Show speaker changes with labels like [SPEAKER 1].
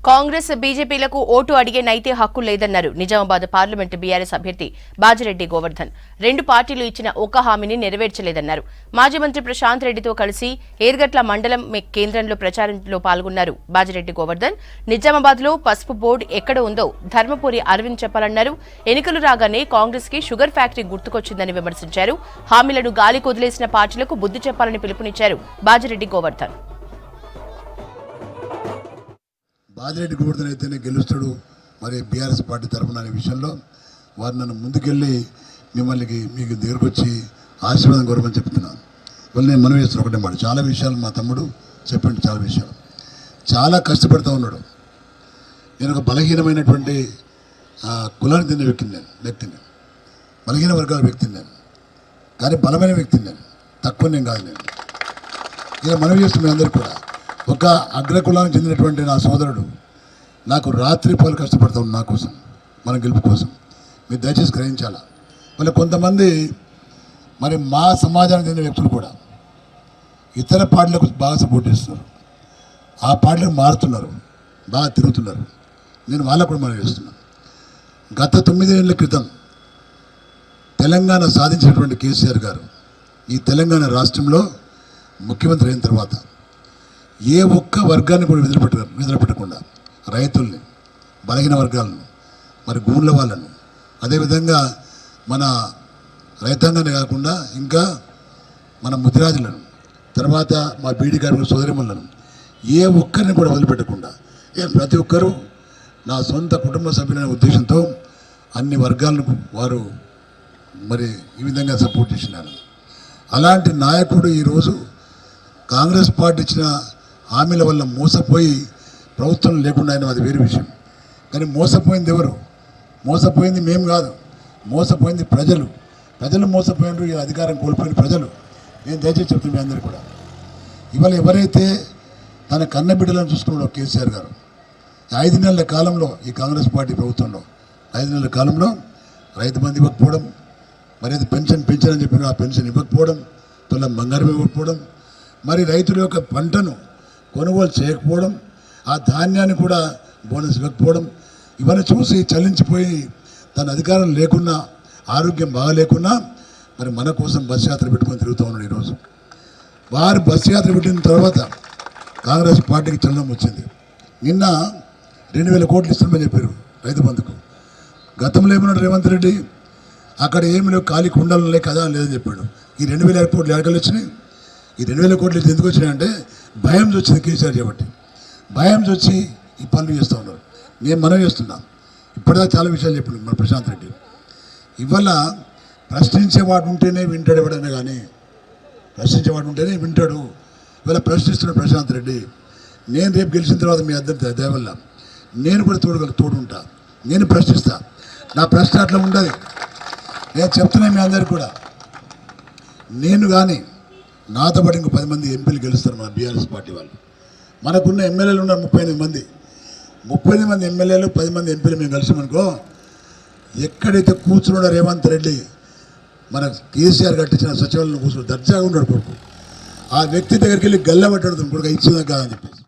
[SPEAKER 1] Congress బీజేపీలకు vote అడిగే నైతే హక్కు లేదన్నారు నిజామాబాద్ పార్లమెంటు బీఆర్ఎస్ అభ్యర్థి బాజిరెడ్డి గోవర్ధన్. రెండు పార్టీలు ఇచ్చిన ఒక్క హామీని నెరవేర్చలేదన్నారు. మాజీ మంత్రి ప్రశాంత్ రెడ్డితో కలిసి ఏర్గట్ల మండలం కేంద్రంలో ప్రచారంలో పాల్గొన్నారు బాజిరెడ్డి గోవర్ధన్. నిజామాబాద్ లో పసుపు బోర్డు ఎక్కడ ఉందో ధర్మపురి అరవింద్ చెప్పాలన్నారు. ఎన్నికలు రాగానే కాంగ్రెస్ కి షుగర్ ఫ్యాక్టరీ గుర్తుకొచ్చిందని విమర్శించారు. హామీలను గాలి కొదిలేసిన పార్టీలకు బుద్ధి చెప్పాలని పిలుపునిచ్చారు బాజిరెడ్డి గోవర్ధన్.
[SPEAKER 2] బాజిరెడ్డి గోవర్ధన్ అయితేనే గెలుస్తాడు మరి బీఆర్ఎస్ పార్టీ తరఫున అనే విషయంలో వారు నన్ను ముందుకెళ్ళి మీకు దగ్గరకు వచ్చి ఆశీర్వాదం కోరమని చెప్తున్నాను. వాళ్ళు నేను మనవి చేస్తున్నా ఒకటే మాట, చాలా విషయాలు మా తమ్ముడు చెప్పండి, చాలా విషయాలు చాలా కష్టపడుతూ ఉన్నాడు. నేను ఒక బలహీనమైనటువంటి కులాన్ని తిన్న వ్యక్తిని బలహీన వర్గాల వ్యక్తిని నేను, కానీ బలమైన వ్యక్తిని నేను, తక్కువ నేను కాదు. నేను ఇలా మనవి చేస్తున్నా అందరికీ కూడా, ఒక అగ్రకులానికి చెందినటువంటి నా సోదరుడు నాకు రాత్రిపూలు కష్టపడతాడు నా కోసం, మన గెలుపు కోసం. మీరు దయచేసి గ్రహించాలా. మళ్ళీ కొంతమంది మరి మా సమాజానికి చెందిన వ్యక్తులు కూడా ఇతర పార్టీలకు బాగా సపోర్ట్ చేస్తున్నారు, ఆ పార్టీలకు మారుతున్నారు, బాగా తిరుగుతున్నారు. నేను వాళ్ళకు కూడా మనం చేస్తున్నాను. గత 9 ఏళ్ల క్రితం తెలంగాణ సాధించినటువంటి కేసీఆర్ గారు ఈ తెలంగాణ రాష్ట్రంలో ముఖ్యమంత్రి అయిన తర్వాత ఏ ఒక్క వర్గాన్ని కూడా వదిలిపెట్టకుండా రైతుల్ని, బలహీన వర్గాలను, మరి గూండ్ల వాళ్ళను, అదేవిధంగా మన రైతాంగాన్ని కాకుండా ఇంకా మన ముదిరాజులను, తర్వాత మా బీడీ కార్మికుల సోదరిమణులను ఏ ఒక్కరిని కూడా వదిలిపెట్టకుండా ప్రతి ఒక్కరూ నా సొంత కుటుంబ సభ్యులనే ఉద్దేశంతో అన్ని వర్గాలను వారు మరి ఈ విధంగా సపోర్ట్ చేసినారు. అలాంటి నాయకుడు ఈరోజు కాంగ్రెస్ పార్టీ ఇచ్చిన హామీల వల్ల మోసపోయి ప్రభుత్వం లేకుండా అయినా అది వేరే విషయం. కానీ మోసపోయింది ఎవరు? మోసపోయింది మేము కాదు, మోసపోయింది ప్రజలు. ప్రజలు మోసపోయినారు, ఈ అధికారం కోల్పోయిన ప్రజలు. నేను దయచేసి చెప్తున్నాను మీ అందరికీ కూడా, ఇవాళ ఎవరైతే తన కన్న బిడ్డలను చూసుకున్నాడో కేసీఆర్ గారు 5 నెలల కాలంలో ఈ కాంగ్రెస్ పార్టీ ప్రభుత్వంలో 5 నెలల కాలంలో రైతు బంధు ఇవ్వకపోవడం, మరి అది పెన్షన్ అని చెప్పిన ఆ పెన్షన్ ఇవ్వకపోవడం, తులం బంగారం ఇవ్వకపోవడం, మరి రైతుల యొక్క పంటను కొనుగోలు చేయకపోవడం, ఆ ధాన్యాన్ని కూడా బోనస్ ఇవ్వకపోవడం, ఇవన్నీ చూసి చలించిపోయి తన అధికారం లేకున్నా, ఆరోగ్యం బాగాలేకున్నా మరి మన కోసం బస్ యాత్ర పెట్టుకొని తిరుగుతూ ఉన్నాడు. ఈరోజు వారు బస్ యాత్ర పెట్టిన తర్వాత కాంగ్రెస్ పార్టీకి చలనం వచ్చింది. నిన్న 2000 కోట్లు ఇస్తామని చెప్పారు రైతు బంధుకు. గతంలో ఏమన్నాడు రేవంత్ రెడ్డి, అక్కడ ఏమి లేవు, ఖాళీ కుండలు కదా లేదని చెప్పాడు. ఈ 2000 కోట్లు ఎక్కడికి వచ్చినాయి? ఈ 2000 కోట్లు ఎందుకు వచ్చినాయంటే భయం వచ్చింది కేసీఆర్ కాబట్టి. భయం వచ్చి ఈ పనులు చేస్తూ ఉన్నారు. నేను మనం చేస్తున్నాం. ఇప్పటిదాకా చాలా విషయాలు చెప్పాడు మన ప్రశాంత్ రెడ్డి. ఇవాళ ప్రశ్నించేవాడు ఉంటేనే వింటాడు ఎవడైనా, కానీ ప్రశ్నించేవాడు ఉంటేనే వింటాడు. ఇవాళ ప్రశ్నిస్తున్నాడు ప్రశాంత్ రెడ్డి. నేను రేపు గెలిచిన తర్వాత మీ అందరి దయవల్ల నేను కూడా తోడు ఉంటా, నేను ప్రశ్నిస్తా. నా ప్రశ్న అట్లా ఉండదు. నేను చెప్తున్నా మీ అందరికీ కూడా, నేను కానీ నాతో పాటు ఇంకో 10 మంది ఎంపీలు గెలుస్తారు మన బీఆర్ఎస్ పార్టీ వాళ్ళు. మనకున్న ఎమ్మెల్యేలు ఉన్నారు 38 మంది. 38 మంది ఎమ్మెల్యేలు, 10 మంది ఎంపీలు మేము కలిసామనుకో, ఎక్కడైతే కూర్చున్నాడో రేవంత్ రెడ్డి మన కేసీఆర్ కట్టించిన సచివాలయంలో కూర్చుని దర్జాగా ఉన్నాడు కొడుకు, ఆ వ్యక్తి దగ్గరికి వెళ్ళి గల్లబట్టాడు కొడుకు ఇచ్చిందా కాదని చెప్పేసి.